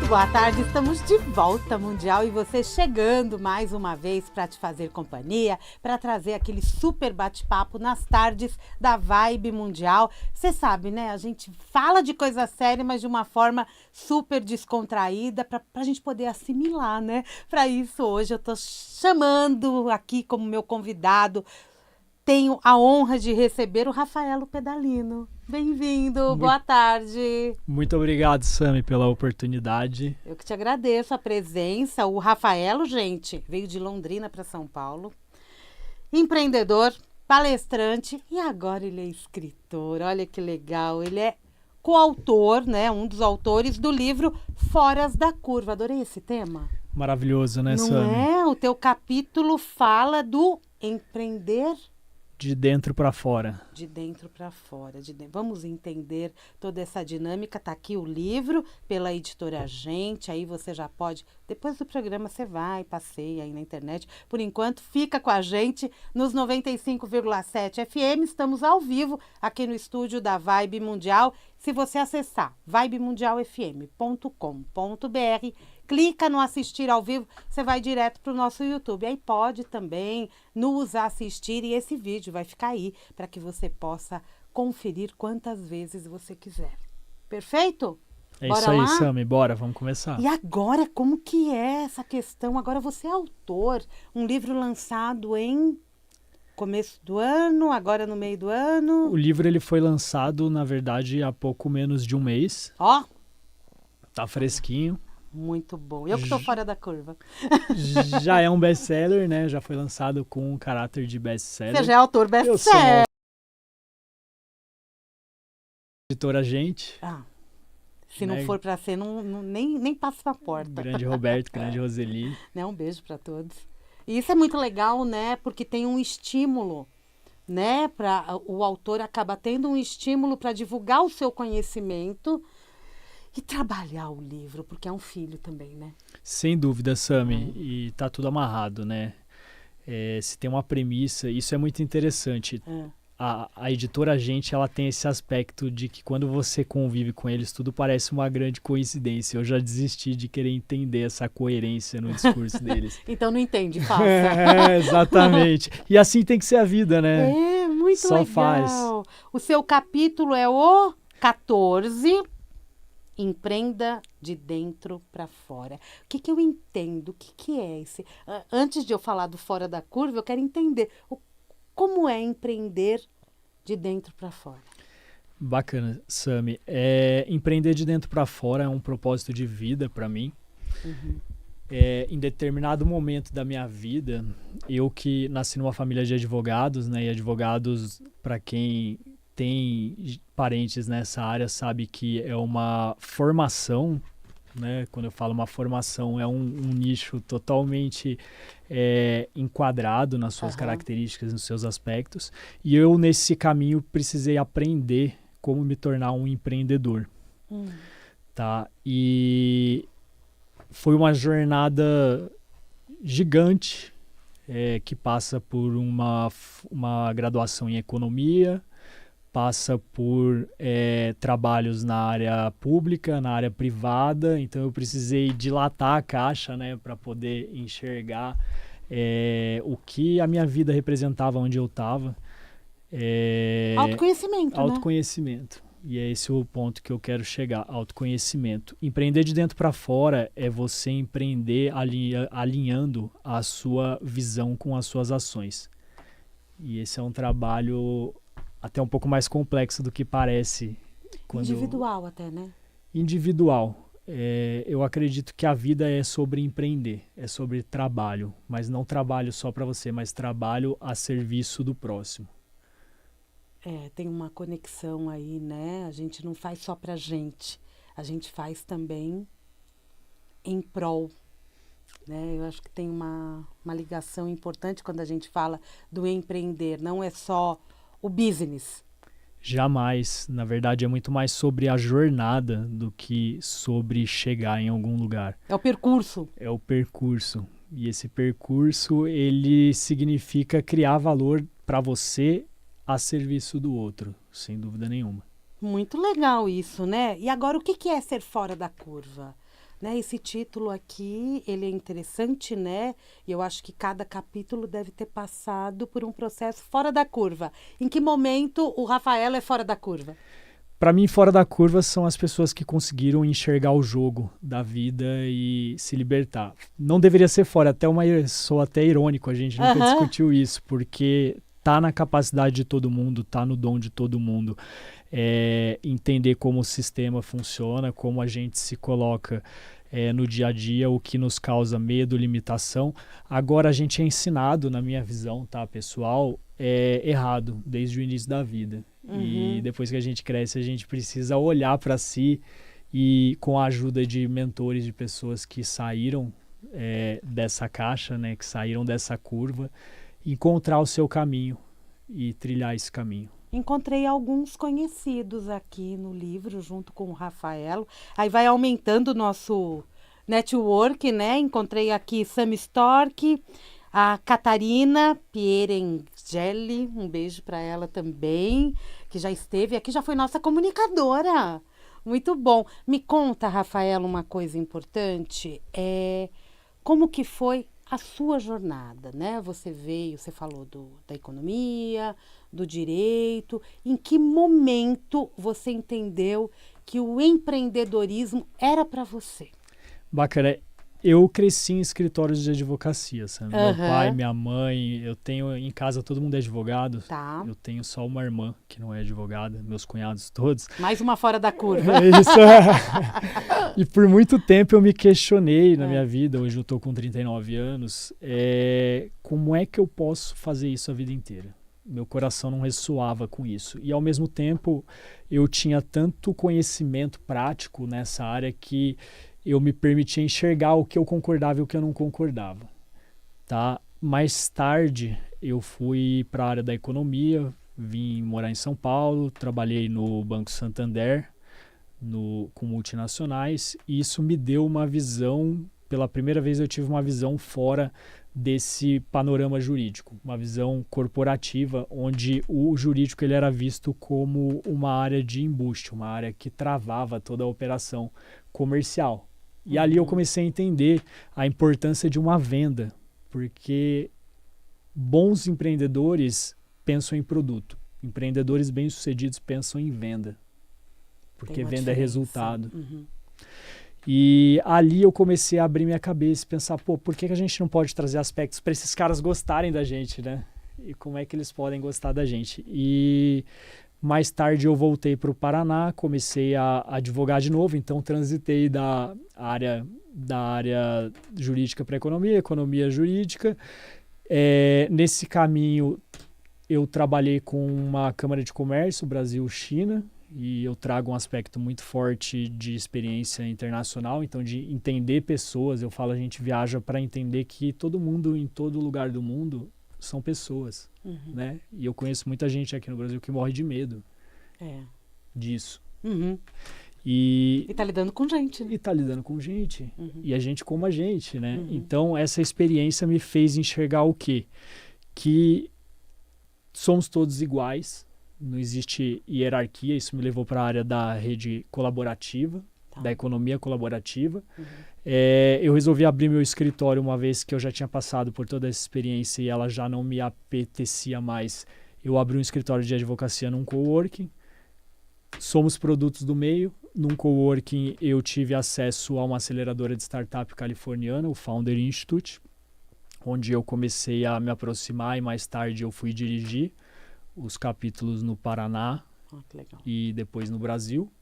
Boa tarde, estamos de volta, Mundial, e você chegando mais uma vez para te fazer companhia, para trazer aquele super bate-papo nas tardes da Vibe Mundial. Você sabe, né? A gente fala de coisa séria, mas de uma forma super descontraída, para a gente poder assimilar, né? Para isso, hoje eu estou chamando aqui como meu convidado. Tenho a honra de receber o Rafaelo Pedalino. Bem-vindo, boa tarde. Muito obrigado, Sami, pela oportunidade. Eu que te agradeço a presença. O Rafaelo, gente, veio de Londrina para São Paulo. Empreendedor, palestrante e agora ele é escritor. Olha que legal. Ele é coautor, né? Um dos autores do livro Foras da Curva. Adorei esse tema. Maravilhoso, né, Não Sami? é? O teu capítulo fala do empreender de dentro para fora. De dentro para fora. Vamos entender toda essa dinâmica. Tá aqui o livro pela editora Gente. Aí você já pode, depois do programa você vai, passeia aí na internet. Por enquanto, fica com a gente nos 95,7 FM. Estamos ao vivo aqui no estúdio da Vibe Mundial. Se você acessar vibemundialfm.com.br, clica no assistir ao vivo, você vai direto para o nosso YouTube. Aí pode também nos assistir e esse vídeo vai ficar aí para que você possa conferir quantas vezes você quiser. Perfeito? É Bora isso aí, lá? Sami. Bora, vamos começar. E agora, como que é essa questão? Agora você é autor, um livro lançado em começo do ano, agora no meio do ano. O livro ele foi lançado, na verdade, há pouco menos de um mês. Ó, tá fresquinho. Muito bom. Eu que tô fora da curva. Já é um best-seller, né? Já foi lançado com um caráter de best-seller. Você já é autor best-seller. Eu sou editora Gente. Se não for para ser, nem passa na porta. Grande Roberto, grande Roseli. Né? Um beijo para todos. E isso é muito legal, né? Porque tem um estímulo, né? O autor acaba tendo um estímulo para divulgar o seu conhecimento e trabalhar o livro, porque é um filho também, né? Sem dúvida, Sami. E tá tudo amarrado, né? Se tem uma premissa, isso é muito interessante. A editora Gente, ela tem esse aspecto de que quando você convive com eles, tudo parece uma grande coincidência. Eu já desisti de querer entender essa coerência no discurso deles. Então não entende, faça. Exatamente. E assim tem que ser a vida, né? É, muito Só legal. faz. O seu capítulo é o 14... Empreenda de dentro para fora. O que eu entendo? O que é esse? Antes de eu falar do fora da curva, eu quero entender como é empreender de dentro para fora. Bacana, Sami. Empreender de dentro para fora é um propósito de vida para mim. Uhum. Em determinado momento da minha vida, eu que nasci numa família de advogados, né? E advogados, para quem tem parentes nessa área, sabe que é uma formação, né? Quando eu falo uma formação, é um nicho totalmente enquadrado nas suas características, nos seus aspectos. E eu, nesse caminho, precisei aprender como me tornar um empreendedor. Tá? E foi uma jornada gigante que passa por uma graduação em economia, passa por trabalhos na área pública, na área privada, então eu precisei dilatar a caixa, né, para poder enxergar o que a minha vida representava onde eu estava. Autoconhecimento, autoconhecimento. Né? E é esse o ponto que eu quero chegar, autoconhecimento. Empreender de dentro para fora é você empreender alinhando a sua visão com as suas ações. E esse é um trabalho até um pouco mais complexo do que parece. Individual até, né? Individual. Eu acredito que a vida é sobre empreender, é sobre trabalho, mas não trabalho só para você, mas trabalho a serviço do próximo. Tem uma conexão aí, né? A gente não faz só pra gente, a gente faz também em prol, né? Eu acho que tem uma ligação importante quando a gente fala do empreender, não é só o business. Jamais. Na verdade, é muito mais sobre a jornada do que sobre chegar em algum lugar. É o percurso. É o percurso. E esse percurso, ele significa criar valor para você a serviço do outro, sem dúvida nenhuma. Muito legal isso, né? E agora, o que é ser fora da curva? né? Esse título aqui, ele é interessante, né? E eu acho que cada capítulo deve ter passado por um processo fora da curva. Em que momento o Rafaelo é fora da curva? Para mim, fora da curva são as pessoas que conseguiram enxergar o jogo da vida e se libertar. Não deveria ser fora, sou até irônico, a gente nunca discutiu isso, porque tá na capacidade de todo mundo, tá no dom de todo mundo. Entender como o sistema funciona, como a gente se coloca no dia a dia, o que nos causa medo, limitação. Agora a gente é ensinado, na minha visão, tá, pessoal, errado desde o início da vida. E depois que a gente cresce, a gente precisa olhar para si e, com a ajuda de mentores, de pessoas que saíram dessa caixa, né, que saíram dessa curva, encontrar o seu caminho e trilhar esse caminho. Encontrei alguns conhecidos aqui no livro, junto com o Rafaelo. Aí vai aumentando o nosso network, né? Encontrei aqui Sam Stork, a Catarina Pierangeli, um beijo para ela também, que já esteve aqui, já foi nossa comunicadora. Muito bom. Me conta, Rafaela, uma coisa importante. Como que foi a sua jornada, né? Você falou da economia, do direito. Em que momento você entendeu que o empreendedorismo era para você? Bacana. Eu cresci em escritórios de advocacia, sabe? Meu pai, minha mãe, eu tenho em casa, todo mundo é advogado. Tá. Eu tenho só uma irmã que não é advogada, meus cunhados todos. Mais uma fora da curva. Isso. E por muito tempo eu me questionei na minha vida, hoje eu tô com 39 anos, como é que eu posso fazer isso a vida inteira? Meu coração não ressoava com isso. E ao mesmo tempo eu tinha tanto conhecimento prático nessa área que eu me permitia enxergar o que eu concordava e o que eu não concordava, tá? Mais tarde, eu fui para a área da economia, vim morar em São Paulo, trabalhei no Banco Santander, com multinacionais, e isso me deu uma visão, pela primeira vez eu tive uma visão fora desse panorama jurídico, uma visão corporativa, onde o jurídico ele era visto como uma área de embuste, uma área que travava toda a operação comercial. E ali eu comecei a entender a importância de uma venda, porque bons empreendedores pensam em produto, empreendedores bem-sucedidos pensam em venda, porque venda é resultado. E ali eu comecei a abrir minha cabeça e pensar, por que a gente não pode trazer aspectos para esses caras gostarem da gente, né? E como é que eles podem gostar da gente? E mais tarde eu voltei para o Paraná, comecei a advogar de novo, então transitei da área jurídica para economia jurídica. Nesse caminho eu trabalhei com uma Câmara de Comércio, Brasil-China, e eu trago um aspecto muito forte de experiência internacional, então de entender pessoas. Eu falo, a gente viaja para entender que todo mundo, em todo lugar do mundo, são pessoas, né? E eu conheço muita gente aqui no Brasil que morre de medo disso. E tá lidando com gente, né? E tá lidando com gente. E a gente como a gente, né? Então, essa experiência me fez enxergar o quê? Que somos todos iguais, não existe hierarquia. Isso me levou para a área da rede colaborativa, da economia colaborativa. Eu resolvi abrir meu escritório uma vez que eu já tinha passado por toda essa experiência e ela já não me apetecia mais. Eu abri um escritório de advocacia num coworking. Somos produtos do meio. Num coworking eu tive acesso a uma aceleradora de startup californiana, o Founder Institute, onde eu comecei a me aproximar e mais tarde eu fui dirigir os capítulos no Paraná e depois no Brasil.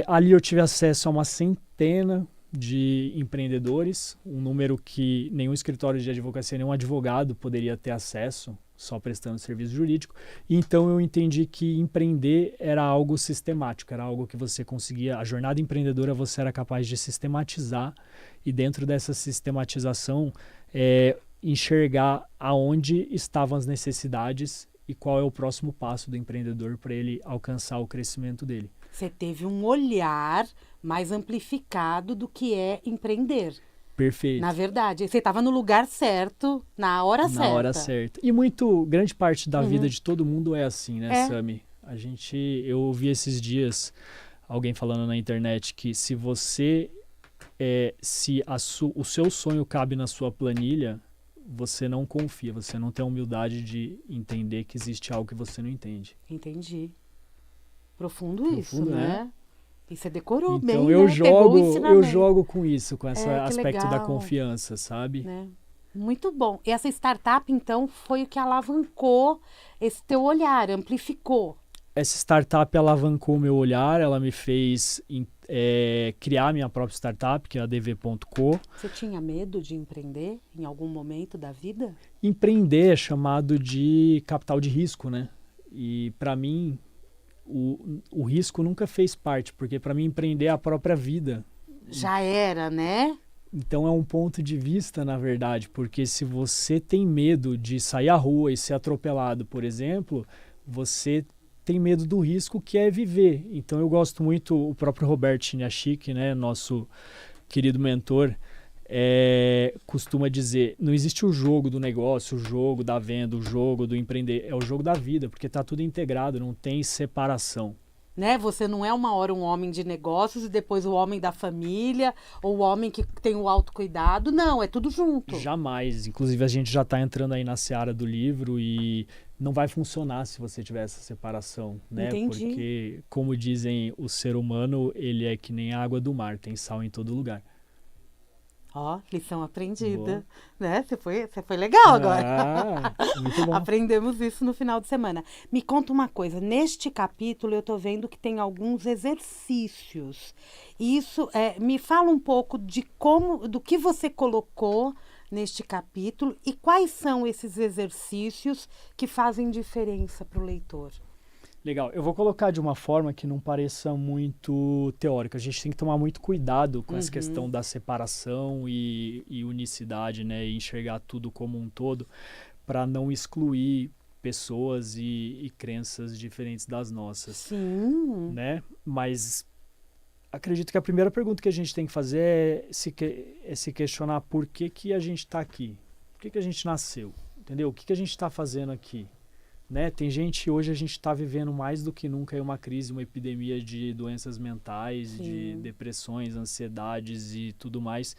Ali eu tive acesso a uma centena de empreendedores, um número que nenhum escritório de advocacia, nenhum advogado poderia ter acesso, só prestando serviço jurídico. E então eu entendi que empreender era algo sistemático, era algo que você conseguia, a jornada empreendedora você era capaz de sistematizar e dentro dessa sistematização enxergar aonde estavam as necessidades e qual é o próximo passo do empreendedor para ele alcançar o crescimento dele. Você teve um olhar mais amplificado do que é empreender. Perfeito. Na verdade, você estava no lugar certo, na hora certa. Na hora certa. E grande parte da vida de todo mundo é assim, né, Sami? Eu ouvi esses dias alguém falando na internet que se você se o seu sonho cabe na sua planilha, você não confia, você não tem a humildade de entender que existe algo que você não entende. Entendi. Profundo isso, né? E você decorou então, bem, eu né? Pegou o eu ensinamento. jogo com isso, com esse que aspecto da legal. confiança, sabe? Né? Muito bom. E essa startup, então, foi o que alavancou esse teu olhar, amplificou. Essa startup alavancou o meu olhar, ela me fez criar minha própria startup, que é a dv.co. Você tinha medo de empreender em algum momento da vida? Empreender é chamado de capital de risco, né? E para mim, o risco nunca fez parte, porque para mim empreender é a própria vida. Já era, né? Então é um ponto de vista, na verdade, porque se você tem medo de sair à rua e ser atropelado, por exemplo, você tem medo do risco que é viver. Então eu gosto muito, o próprio Robert Chiniachik, né, nosso querido mentor, costuma dizer, não existe o jogo do negócio, o jogo da venda, o jogo do empreender, é o jogo da vida, porque está tudo integrado, não tem separação. Né? Você não é uma hora um homem de negócios e depois o homem da família ou o homem que tem o autocuidado. Não, é tudo junto. Jamais. Inclusive, a gente já está entrando aí na seara do livro e não vai funcionar se você tiver essa separação, né? Entendi. Porque, como dizem, o ser humano, ele é que nem a água do mar, tem sal em todo lugar. Ó, lição aprendida, né? Você foi legal agora. Muito bom. Aprendemos isso no final de semana. Me conta uma coisa, neste capítulo eu tô vendo que tem alguns exercícios. Isso, me fala um pouco do que você colocou neste capítulo e quais são esses exercícios que fazem diferença para o leitor. Legal, eu vou colocar de uma forma que não pareça muito teórica. A gente tem que tomar muito cuidado com essa questão da separação e unicidade, né? E enxergar tudo como um todo, para não excluir pessoas e crenças diferentes das nossas. Sim. Né? Mas acredito que a primeira pergunta que a gente tem que fazer é se questionar por que a gente está aqui. Por que a gente nasceu? Entendeu? O que a gente está fazendo aqui? Né? Tem gente, hoje a gente está vivendo mais do que nunca uma crise, uma epidemia de doenças mentais, Sim. de depressões, ansiedades e tudo mais,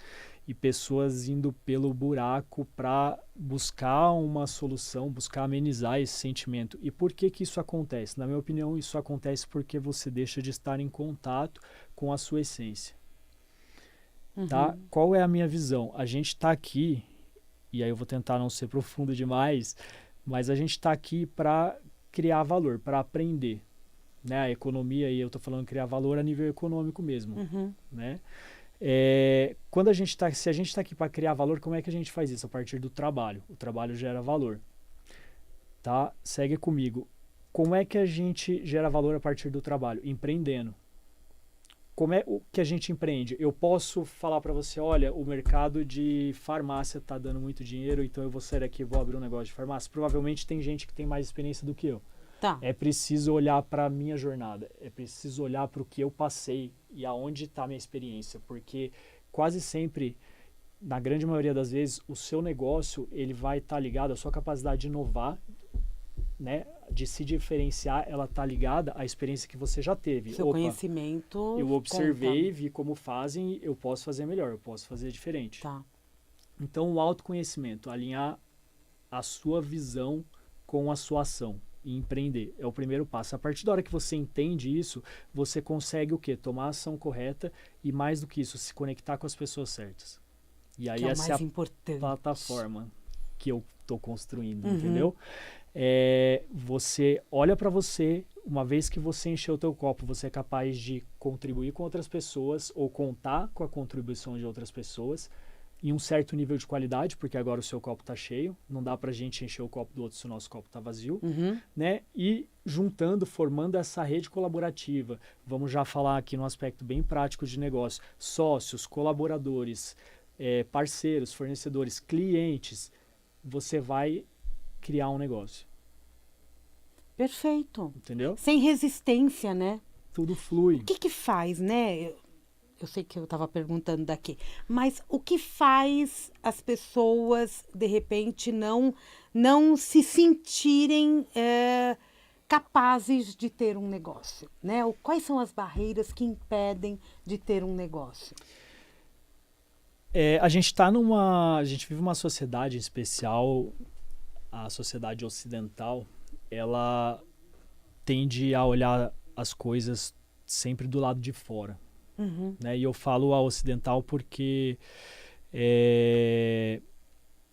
e pessoas indo pelo buraco para buscar uma solução, buscar amenizar esse sentimento. E por que isso acontece? Na minha opinião, isso acontece porque você deixa de estar em contato com a sua essência. Tá? Qual é a minha visão? A gente está aqui, e aí eu vou tentar não ser profundo demais, mas a gente está aqui para criar valor, para aprender. Né? A economia, e eu estou falando criar valor a nível econômico mesmo. Né? Se a gente está aqui para criar valor, como é que a gente faz isso? A partir do trabalho. O trabalho gera valor. Tá? Segue comigo. Como é que a gente gera valor a partir do trabalho? Empreendendo. Como é que a gente empreende? Eu posso falar para você, olha, o mercado de farmácia está dando muito dinheiro, então eu vou sair daqui e vou abrir um negócio de farmácia. Provavelmente tem gente que tem mais experiência do que eu. Tá. É preciso olhar para a minha jornada, é preciso olhar para o que eu passei e aonde está a minha experiência, porque quase sempre, na grande maioria das vezes, o seu negócio ele vai estar ligado à sua capacidade de inovar, né, de se diferenciar, ela está ligada à experiência que você já teve. Seu conhecimento. Eu observei, vi como fazem, eu posso fazer melhor, eu posso fazer diferente. Tá. Então, o autoconhecimento, alinhar a sua visão com a sua ação e empreender é o primeiro passo. A partir da hora que você entende isso, você consegue o quê? Tomar a ação correta e, mais do que isso, se conectar com as pessoas certas. E aí essa é a plataforma que eu estou construindo, entendeu? Você olha para você, uma vez que você encheu o teu copo, você é capaz de contribuir com outras pessoas ou contar com a contribuição de outras pessoas em um certo nível de qualidade, porque agora o seu copo está cheio, não dá para a gente encher o copo do outro se o nosso copo está vazio, né? E juntando, formando essa rede colaborativa, vamos já falar aqui num aspecto bem prático de negócio, sócios, colaboradores, parceiros, fornecedores, clientes, você vai criar um negócio. Perfeito. Entendeu? Sem resistência, né? Tudo flui. O que faz, né? Eu sei que eu estava perguntando daqui, mas o que faz as pessoas, de repente, não se sentirem capazes de ter um negócio, né? Quais são as barreiras que impedem de ter um negócio? A gente vive uma sociedade em especial, a sociedade ocidental, ela tende a olhar as coisas sempre do lado de fora, né? E eu falo a ocidental porque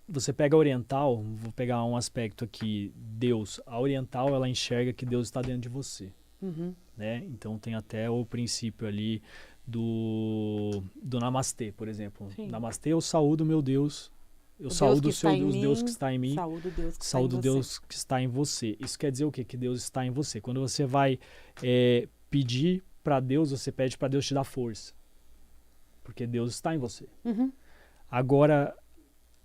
você pega a oriental, vou pegar um aspecto aqui, Deus. A oriental, ela enxerga que Deus está dentro de você, né? Então tem até o princípio ali do namastê, por exemplo. Sim. Namastê, eu saúdo meu Deus, eu saúdo o Deus que está em mim, saúdo o Deus que está em você. Isso quer dizer o quê? Que Deus está em você. Quando você vai pedir para Deus, você pede para Deus te dar força, porque Deus está em você. Agora,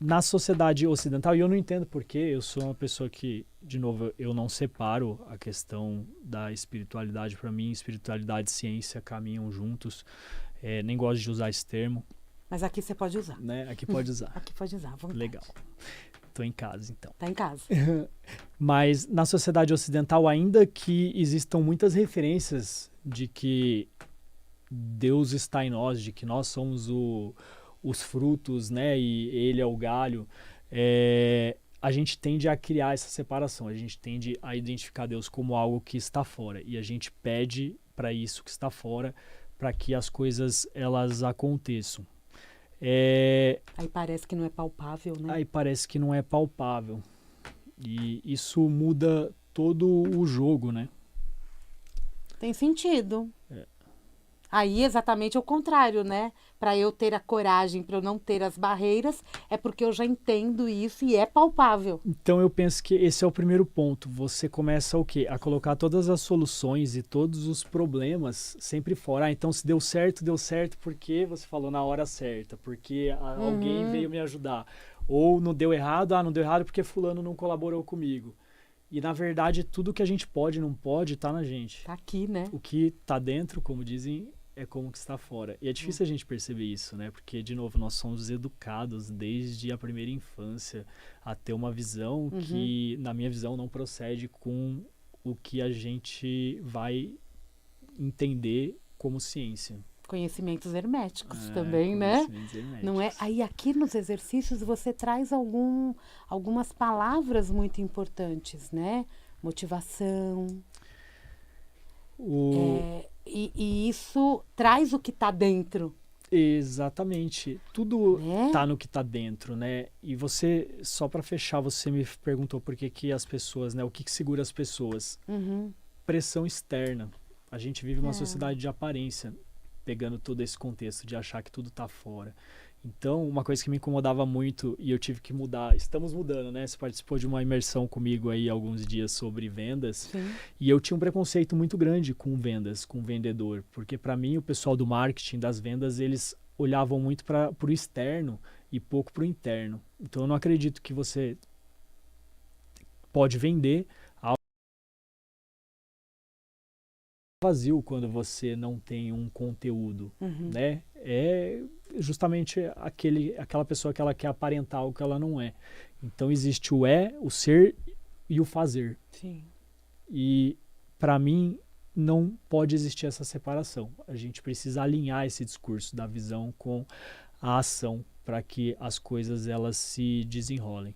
na sociedade ocidental, e eu não entendo porque, eu sou uma pessoa que, de novo, eu não separo a questão da espiritualidade. Para mim, espiritualidade e ciência caminham juntos. Nem gosto de usar esse termo. Mas aqui você pode usar. Né? Aqui pode usar. Aqui pode usar, vontade. Legal. Tô em casa, então. Tá em casa. Mas na sociedade ocidental, ainda que existam muitas referências de que Deus está em nós, de que nós somos os frutos, né, e ele é o galho, a gente tende a criar essa separação, a gente tende a identificar Deus como algo que está fora, e a gente pede para isso que está fora, para que as coisas elas aconteçam. Aí parece que não é palpável, né? Aí parece que não é palpável, e isso muda todo o jogo, né? Tem sentido. Aí exatamente o contrário, né? Para eu ter a coragem, para eu não ter as barreiras, é porque eu já entendo isso e é palpável. Então eu penso que esse é o primeiro ponto. Você começa o quê? A colocar todas as soluções e todos os problemas sempre fora. Então se deu certo porque você falou na hora certa, porque alguém veio me ajudar. Ou não deu errado, não deu errado porque fulano não colaborou comigo. E, na verdade, tudo que a gente pode e não pode está na gente. Tá aqui, né? O que está dentro, como dizem, é como que está fora. E é difícil a gente perceber isso, né? Porque, de novo, nós somos educados desde a primeira infância a ter uma visão que, na minha visão, não procede com o que a gente vai entender como ciência. Conhecimentos herméticos também, né? Herméticos. Não é? Aí aqui nos exercícios você traz algumas palavras muito importantes, né? Motivação. E isso traz o que está dentro. Exatamente. Tudo está no que está dentro, né? E você, só para fechar, você me perguntou por que as pessoas, né? O que segura as pessoas? Pressão externa. A gente vive uma sociedade de aparência, pegando todo esse contexto de achar que tudo está fora. Então, uma coisa que me incomodava muito e eu tive que mudar, estamos mudando, né? Você participou de uma imersão comigo aí alguns dias sobre vendas. Sim. E eu tinha um preconceito muito grande com vendas, com vendedor, porque para mim o pessoal do marketing, das vendas, eles olhavam muito para o externo e pouco para o interno. Então, eu não acredito que você pode vender vazio quando você não tem um conteúdo, né? É justamente aquela pessoa que ela quer aparentar algo que ela não é. Então existe o ser e o fazer. Sim. E para mim não pode existir essa separação. A gente precisa alinhar esse discurso da visão com a ação para que as coisas elas se desenrolem.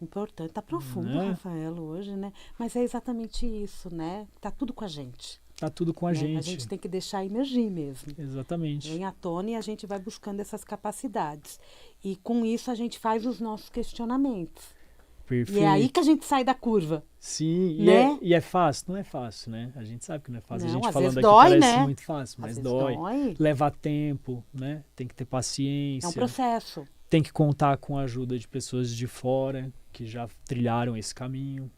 Importante, tá profundo, Rafael, hoje, né? Mas é exatamente isso, né? Tá tudo com a gente. Tá tudo com a gente. A gente tem que deixar emergir mesmo. Exatamente. Vem à tona e a gente vai buscando essas capacidades. E com isso a gente faz os nossos questionamentos. Perfeito. E é aí que a gente sai da curva. Sim, né? E é fácil? Não é fácil, né? A gente sabe que não é fácil. Não, a gente às falando vezes aqui dói, parece né? muito fácil, mas às dói. Vezes dói. Leva tempo, né? Tem que ter paciência. É um processo. Tem que contar com a ajuda de pessoas de fora que já trilharam esse caminho.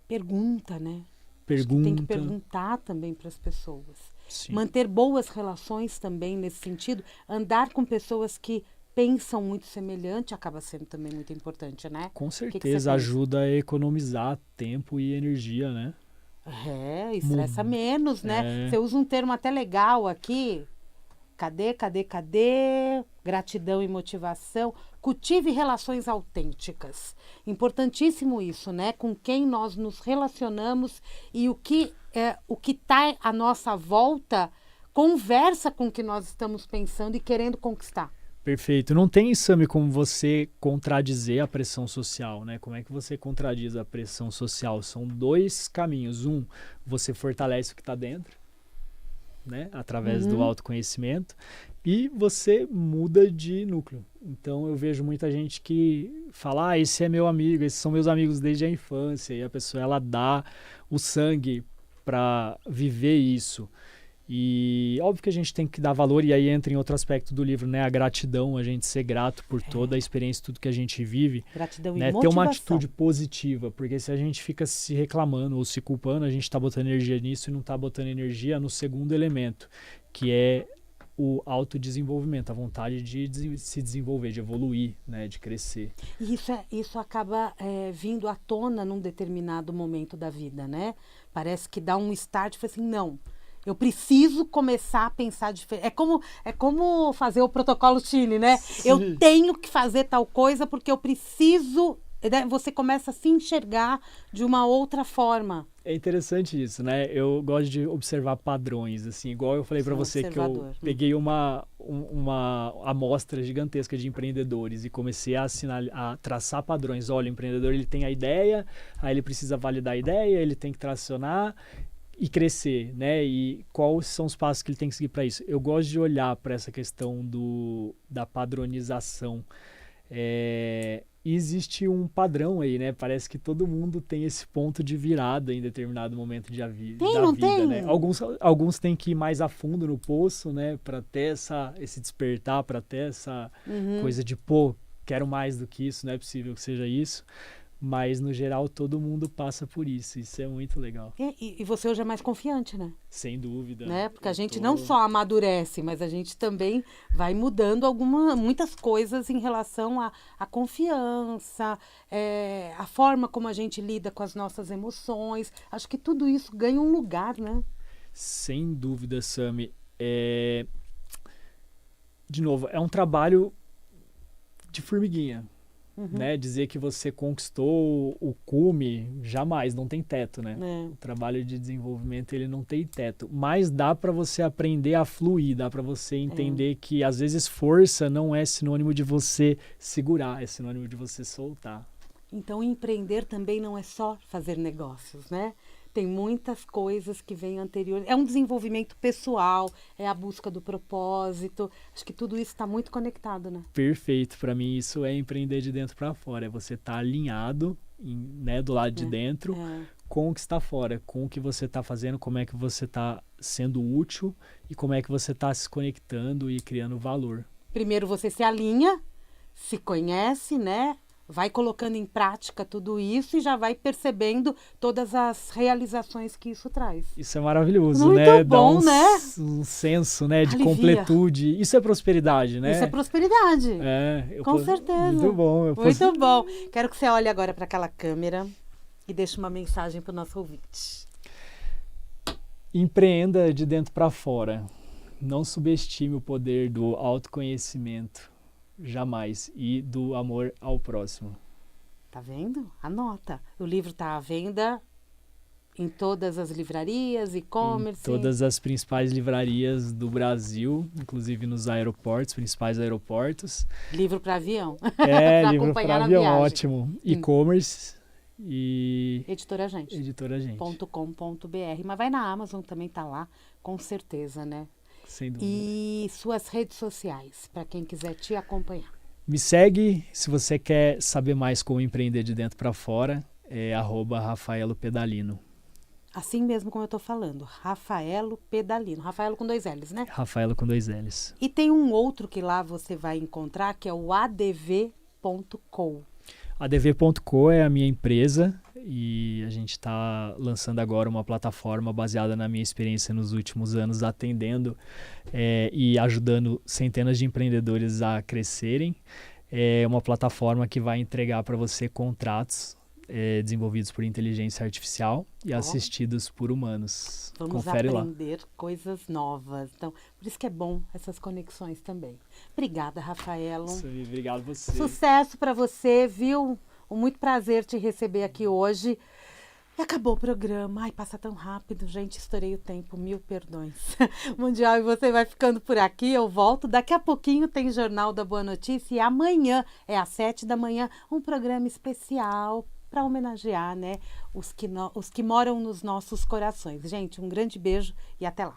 Pergunta, né? Pergunta. Tem que perguntar também para as pessoas. Sim. Manter boas relações também nesse sentido. Andar com pessoas que pensam muito semelhante acaba sendo também muito importante, né? Com certeza, ajuda a economizar tempo e energia, né? Estressa menos, né? Você usa um termo até legal aqui. Cadê? Gratidão e motivação. Cultive relações autênticas. Importantíssimo isso, né? Com quem nós nos relacionamos e o que está à nossa volta conversa com o que nós estamos pensando e querendo conquistar. Perfeito. Não tem, Sami, como você contradizer a pressão social, né? Como é que você contradiz a pressão social? São dois caminhos. Um, você fortalece o que está dentro, né? Através do autoconhecimento. E você muda de núcleo. Então, eu vejo muita gente que fala, esse é meu amigo, esses são meus amigos desde a infância. E a pessoa, ela dá o sangue para viver isso. E óbvio que a gente tem que dar valor, e aí entra em outro aspecto do livro, né? A gratidão, a gente ser grato por toda a experiência, tudo que a gente vive. Gratidão, né? e Ter uma motivação. atitude positiva, porque se a gente fica se reclamando ou se culpando, a gente está botando energia nisso e não está botando energia no segundo elemento, que é o autodesenvolvimento, a vontade de se desenvolver, de evoluir, né? De crescer. E isso acaba vindo à tona num determinado momento da vida, né? Parece que dá um start e fala assim, não, eu preciso começar a pensar diferente. É como fazer o protocolo Chile, né? Sim. Eu tenho que fazer tal coisa porque eu preciso... Você começa a se enxergar de uma outra forma. É interessante isso, né? Eu gosto de observar padrões, assim, igual eu falei para você que eu peguei uma amostra gigantesca de empreendedores e comecei a traçar padrões. Olha, o empreendedor, ele tem a ideia, aí ele precisa validar a ideia, ele tem que tracionar e crescer, né? E quais são os passos que ele tem que seguir para isso? Eu gosto de olhar para essa questão da padronização. Existe um padrão aí, né? Parece que todo mundo tem esse ponto de virada em determinado momento da vida, né? Alguns têm que ir mais a fundo no poço, né? Para ter esse despertar, para ter essa coisa de, quero mais do que isso, não é possível que seja isso. Mas, no geral, todo mundo passa por isso. Isso é muito legal. E você hoje é mais confiante, né? Sem dúvida. Né? Porque a gente não só amadurece, mas a gente também vai mudando muitas coisas em relação à confiança, a forma como a gente lida com as nossas emoções. Acho que tudo isso ganha um lugar, né? Sem dúvida, Sami. De novo, é um trabalho de formiguinha. Né? Dizer que você conquistou o cume, jamais, não tem teto, né? O trabalho de desenvolvimento, ele não tem teto, mas dá para você aprender a fluir, dá para você entender que às vezes força não é sinônimo de você segurar, é sinônimo de você soltar. Então, empreender também não é só fazer negócios, né? Tem muitas coisas que vêm anterior. É um desenvolvimento pessoal, é a busca do propósito. Acho que tudo isso está muito conectado, né? Perfeito. Para mim, isso é empreender de dentro para fora. É você estar alinhado, né, do lado de dentro, com o que está fora, com o que você está fazendo, como é que você está sendo útil e como é que você está se conectando e criando valor. Primeiro você se alinha, se conhece, né? Vai colocando em prática tudo isso e já vai percebendo todas as realizações que isso traz. Isso é maravilhoso, muito né? Bom, dá né? Um senso, né, de completude. Isso é prosperidade, né? Isso é prosperidade. Com certeza. Muito bom. Muito bom. Quero que você olhe agora para aquela câmera e deixe uma mensagem para o nosso ouvinte. Empreenda de dentro para fora. Não subestime o poder do autoconhecimento. Jamais. E do amor ao próximo. Tá vendo? Anota. O livro está à venda em todas as livrarias, e-commerce. Em todas as principais livrarias do Brasil, inclusive nos aeroportos, principais aeroportos. Livro para avião. Livro para avião, ótimo. E-commerce e... Editora Gente. .com.br. Mas vai na Amazon, também tá lá, com certeza, né? Sem dúvida. E suas redes sociais, para quem quiser te acompanhar. Me segue se você quer saber mais como empreender de dentro para fora, @Rafaelo Pedalino. Assim mesmo como eu estou falando, Rafaelo Pedalino. Rafaelo com 2 L's, né? Rafaelo com 2 L's. E tem um outro que lá você vai encontrar, que é o adv.co. adv.co é a minha empresa e a gente está lançando agora uma plataforma baseada na minha experiência nos últimos anos, atendendo e ajudando centenas de empreendedores a crescerem. É uma plataforma que vai entregar para você contratos desenvolvidos por inteligência artificial e assistidos por humanos. Vamos Confere aprender lá. Coisas novas. Então, por isso que é bom essas conexões também. Obrigada, Rafaelo. Obrigado a você. Sucesso para você, viu? Um muito prazer te receber aqui hoje. E acabou o programa. Ai, passa tão rápido, gente. Estourei o tempo. Mil perdões. Mundial, e você vai ficando por aqui. Eu volto. Daqui a pouquinho tem Jornal da Boa Notícia. E amanhã, às 7 da manhã, um programa especial para homenagear, né, os que moram nos nossos corações. Gente, um grande beijo e até lá.